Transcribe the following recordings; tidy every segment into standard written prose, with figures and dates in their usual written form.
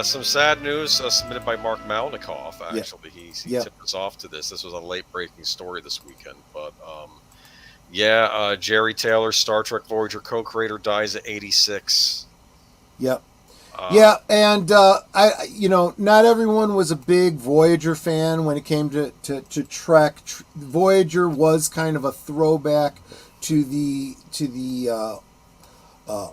Some sad news submitted by Mark Malnikoff, actually. He tipped us off to this. This was a late-breaking story this weekend. But, Jeri Taylor, Star Trek Voyager co-creator, dies at 86. Yep. And not everyone was a big Voyager fan when it came to Trek. Voyager was kind of a throwback to the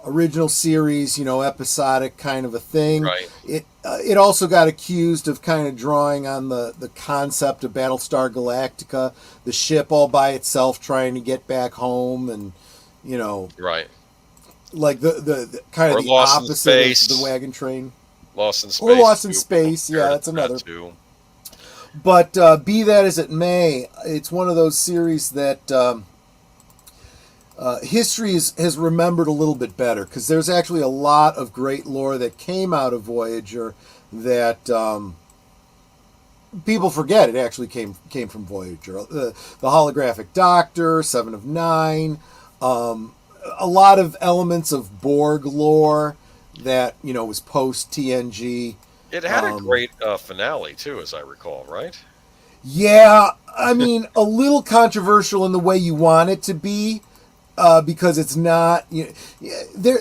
original series, episodic kind of a thing. Right. It also got accused of kind of drawing on the concept of Battlestar Galactica, the ship all by itself trying to get back home, and right. Like the kind of the opposite of the wagon train. Lost in Space. Or Lost in Space, that's another. Too. But be that as it may, it's one of those series that history has remembered a little bit better, because there's actually a lot of great lore that came out of Voyager that people forget it actually came from Voyager. The Holographic Doctor, Seven of Nine, a lot of elements of Borg lore that was post TNG. It had a great finale too, as I recall, right? Yeah, I mean, a little controversial in the way you want it to be, because it's not. There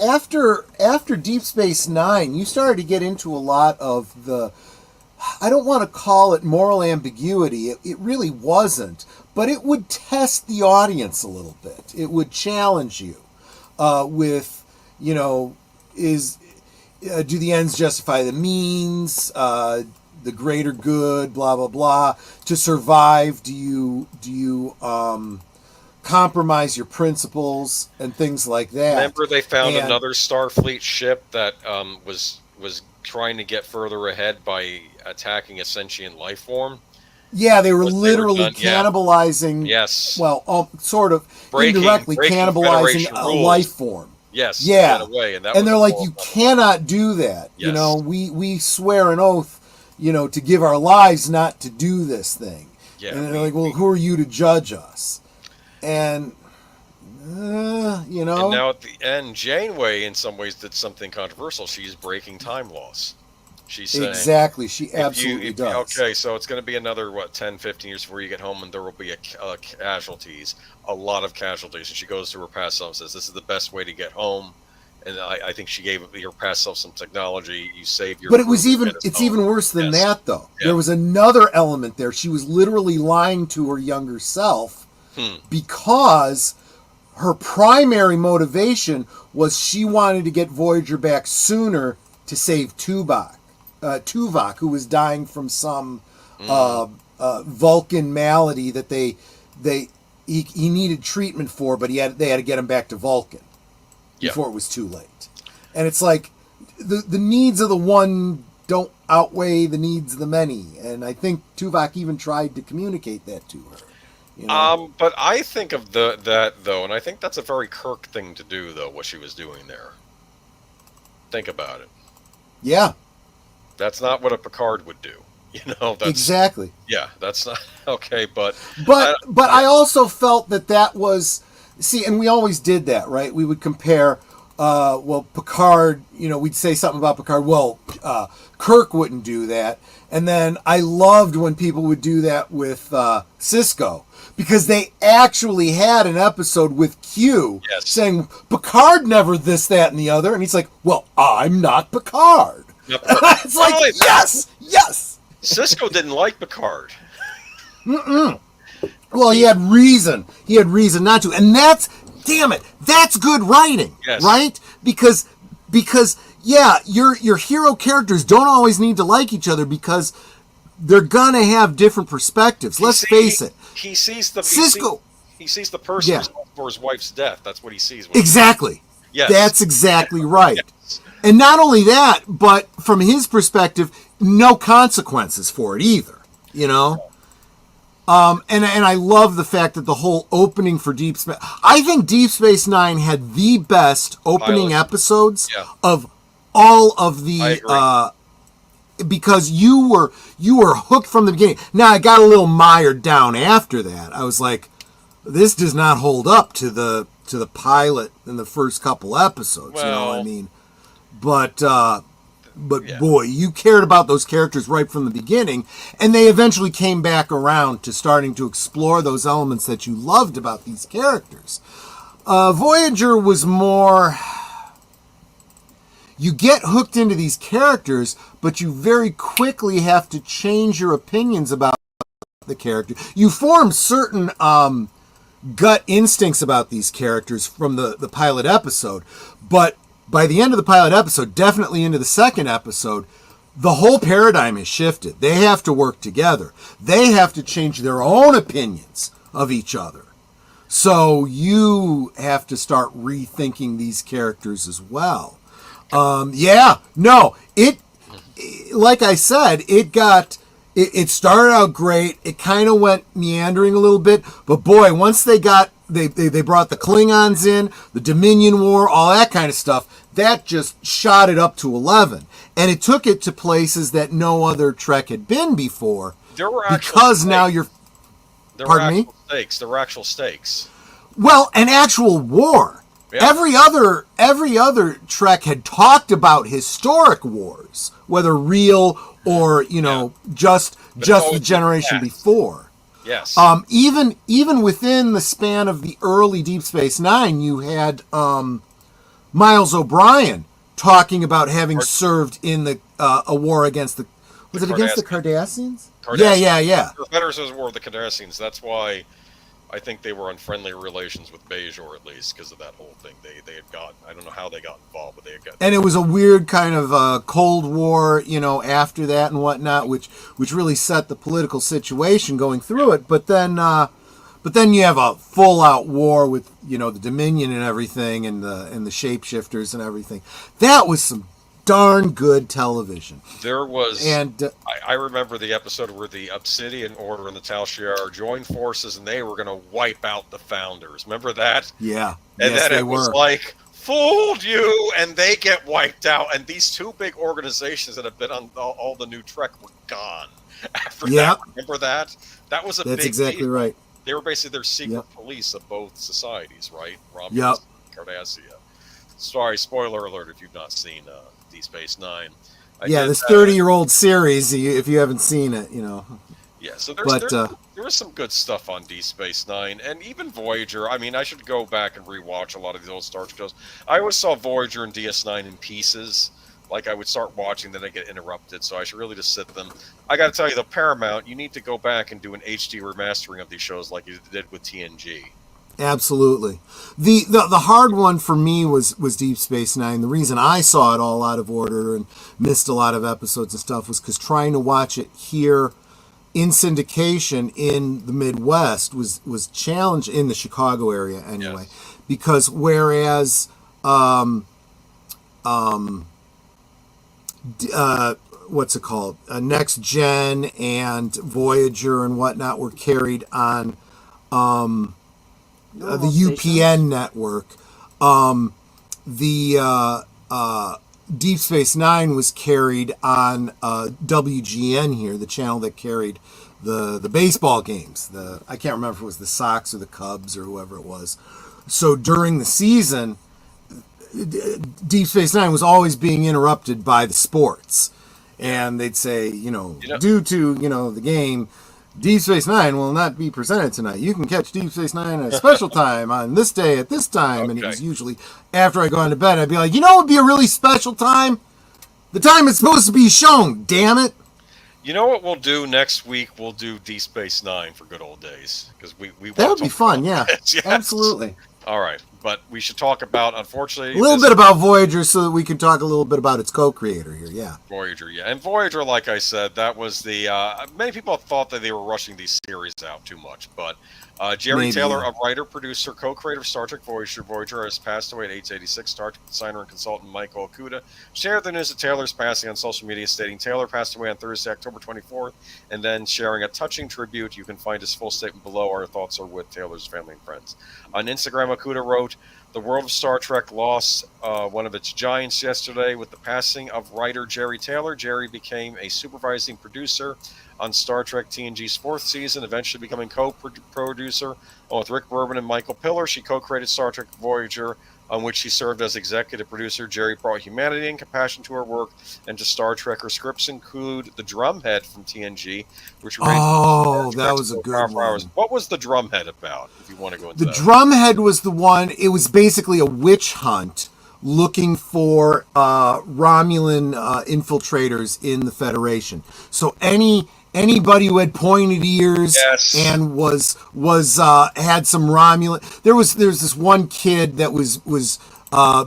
after Deep Space Nine, you started to get into a lot of the. I don't want to call it moral ambiguity. It really wasn't. But it would test the audience a little bit. It would challenge you with, do the ends justify the means, the greater good, blah, blah, blah. To survive, do you compromise your principles and things like that? Remember they found another Starfleet ship that was trying to get further ahead by attacking a sentient life form? Yeah, they were literally cannibalizing. Yes. Well, sort of indirectly cannibalizing a life form. Yes. Yeah. And they're like, you cannot do that. Yes. We swear an oath, to give our lives not to do this thing. Yeah, and they're like, well, who are you to judge us? And And now at the end, Janeway in some ways did something controversial. She's breaking time laws. She's saying, exactly. She absolutely does. Okay, so it's going to be another, 10, 15 years before you get home, and there will be casualties, a lot of casualties. And she goes to her past self and says, this is the best way to get home. And I think she gave her past self some technology. You save your... But it's even worse than that, though. Yeah. There was another element there. She was literally lying to her younger self because her primary motivation was she wanted to get Voyager back sooner to save Tuvok, who was dying from some Vulcan malady that he needed treatment for, but they had to get him back to Vulcan before it was too late. And it's like the needs of the one don't outweigh the needs of the many, and I think Tuvok even tried to communicate that to her. But I think of that though, and I think that's a very Kirk thing to do, though, what she was doing there. Think about it. Yeah. That's not what a Picard would do. That's, exactly. Yeah, that's not okay, but I also felt that was, and we always did that, right? We would compare Picard, we'd say something about Picard, Kirk wouldn't do that. And then I loved when people would do that with Sisko, because they actually had an episode with Q saying, Picard never this, that, and the other. And he's like, well, I'm not Picard. It's like, yes. Sisko didn't like Picard. Mm-mm. Well, he had reason. He had reason not to. And that's good writing, right? Because your hero characters don't always need to like each other, because they're gonna have different perspectives. Let's face it. He sees the Sisko. He sees the person for his wife's death. That's what he sees. Exactly. Yes. That's exactly right. Yes. And not only that, but from his perspective, no consequences for it either. And I love the fact that the whole opening for Deep Space... I think Deep Space Nine had the best opening episodes of all of the... because you were hooked from the beginning. Now, I got a little mired down after that. I was like, this does not hold up to the pilot in the first couple episodes. Well, you know what I mean? But Yeah. boy, you cared about those characters right from the beginning, and they eventually came back around to starting to explore those elements that you loved about these characters. Voyager was more, you get hooked into these characters, but you very quickly have to change your opinions about the character. You form certain gut instincts about these characters from the pilot episode, but by the end of the pilot episode, definitely into the second episode, the whole paradigm is shifted. They have to work together. They have to change their own opinions of each other. So you have to start rethinking these characters as well. Like I said, it started out great. It kind of went meandering a little bit, but boy, once they brought the Klingons in, the Dominion War, all that kind of stuff, that just shot it up to 11. And it took it to places that no other Trek had been before. There were because now you're... Pardon me? There were actual stakes. Well, an actual war. Yeah. Every other Trek had talked about historic wars, whether real or just the generation before. Yes. Even within the span of the early Deep Space Nine, you had Miles O'Brien talking about having served in a war against against the Cardassians? Yeah. The Confederates War of the Cardassians. That's why I think they were on friendly relations with Bajor, at least, because of that whole thing. They had got, I don't know how they got involved, but they had got... And it was a weird kind of Cold War, after that and whatnot, which really set the political situation going through it. But then you have a full-out war with, the Dominion and everything, and the shapeshifters and everything. That was some darn good television. There was, and I remember the episode where the Obsidian Order and the Tal Shiar joined forces, and they were going to wipe out the Founders. Remember that? Yeah. And then it was like, fooled you, and they get wiped out. And these two big organizations that have been on all the new Trek were gone after that. Remember that? That was That's exactly deal. Right. They were basically their secret police of both societies, right? Romulus and Cardassia. Sorry, spoiler alert if you've not seen Deep Space Nine. This 30-year-old series, if you haven't seen it, Yeah, so there was some good stuff on Deep Space Nine, and even Voyager. I mean, I should go back and rewatch a lot of these old Star Trek shows. I always saw Voyager and DS9 in pieces. Like, I would start watching, then I get interrupted, so I should really just sit them. I got to tell you, the Paramount, you need to go back and do an HD remastering of these shows like you did with TNG. Absolutely. The hard one for me was Deep Space Nine. The reason I saw it all out of order and missed a lot of episodes and stuff was because trying to watch it here in syndication in the Midwest was challenged, in the Chicago area anyway. Yes. Because whereas what's it called? Next Gen and Voyager and whatnot were carried on the UPN network. The Deep Space Nine was carried on WGN here, the channel that carried the baseball games. I can't remember if it was the Sox or the Cubs or whoever it was. So during the season, Deep Space Nine was always being interrupted by the sports. And they'd say, due to, the game, Deep Space Nine will not be presented tonight. You can catch Deep Space Nine at a special time on this day at this time. Okay. And it was usually after I go into bed, I'd be like, it would be a really special time? The time it's supposed to be shown, damn it. You know what we'll do next week? We'll do Deep Space Nine for good old days. Because we that would be fun, yeah. Yes. Absolutely. All right. But we should talk about, unfortunately... A little bit about Voyager so that we can talk a little bit about its co-creator here, yeah. Voyager, yeah. And Voyager, like I said, that was the... many people thought that they were rushing these series out too much, but Jeri Taylor, a writer, producer, co-creator of Star Trek Voyager, has passed away at age 86. Star Trek designer and consultant Michael Okuda shared the news of Taylor's passing on social media, stating, Taylor passed away on Thursday, October 24th, and then sharing a touching tribute. You can find his full statement below. Our thoughts are with Taylor's family and friends. On Instagram, Okuda wrote, the world of Star Trek lost one of its giants yesterday with the passing of writer Jeri Taylor. Jeri became a supervising producer on Star Trek TNG's fourth season, eventually becoming co-producer with Rick Berman and Michael Piller. She co-created Star Trek Voyager on which she served as executive producer. Jeri brought humanity and compassion to her work and to Star Trek. Her scripts include The Drumhead from TNG, which raised Oh, that was a good one. What was The Drumhead about, if you want to go into The that? Drumhead was the one, it was basically a witch hunt looking for Romulan infiltrators in the Federation. So anybody who had pointed ears and was had some Romulan. There's this one kid that was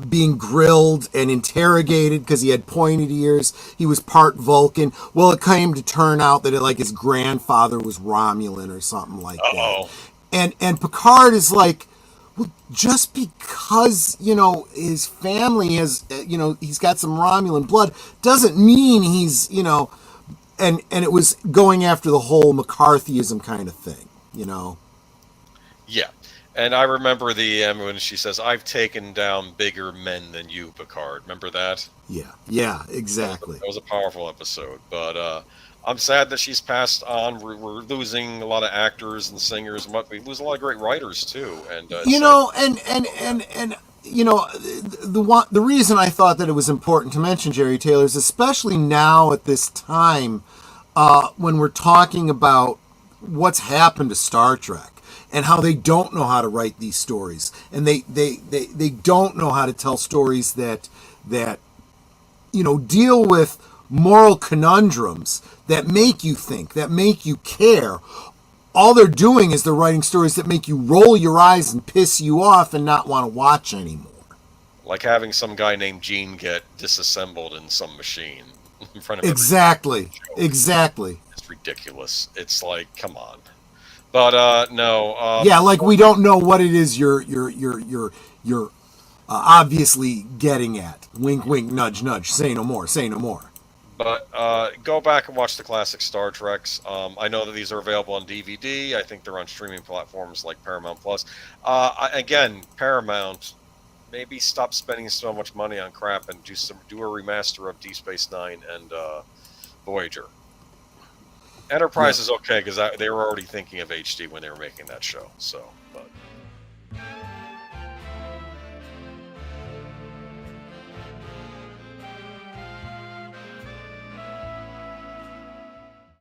being grilled and interrogated because he had pointed ears. He was part Vulcan. Well, it came to turn out that his grandfather was Romulan or something like that. And Picard is like, well, just because his family has he's got some Romulan blood doesn't mean he's and it was going after the whole McCarthyism kind of thing, Yeah. And I remember when she says, "I've taken down bigger men than you, Picard." Remember that? Yeah, exactly. That was a powerful episode. But I'm sad that she's passed on. We're losing a lot of actors and singers. We lose a lot of great writers too. And the reason I thought that it was important to mention Jeri Taylor is especially now at this time when we're talking about what's happened to Star Trek and how they don't know how to write these stories, and they don't know how to tell stories that deal with moral conundrums that make you think, that make you care. All they're doing is they're writing stories that make you roll your eyes and piss you off and not want to watch anymore. Like having some guy named Gene get disassembled in some machine in front of Exactly. It's ridiculous. It's like, come on. But no. Like we don't know what it is you're obviously getting at. Wink, wink, nudge, nudge. Say no more. Say no more. But go back and watch the classic Star Treks. I know that these are available on DVD. I think they're on streaming platforms like Paramount Plus. Again, Paramount, maybe stop spending so much money on crap and do a remaster of Deep Space Nine and Voyager. Enterprise is okay because they were already thinking of HD when they were making that show. So, but.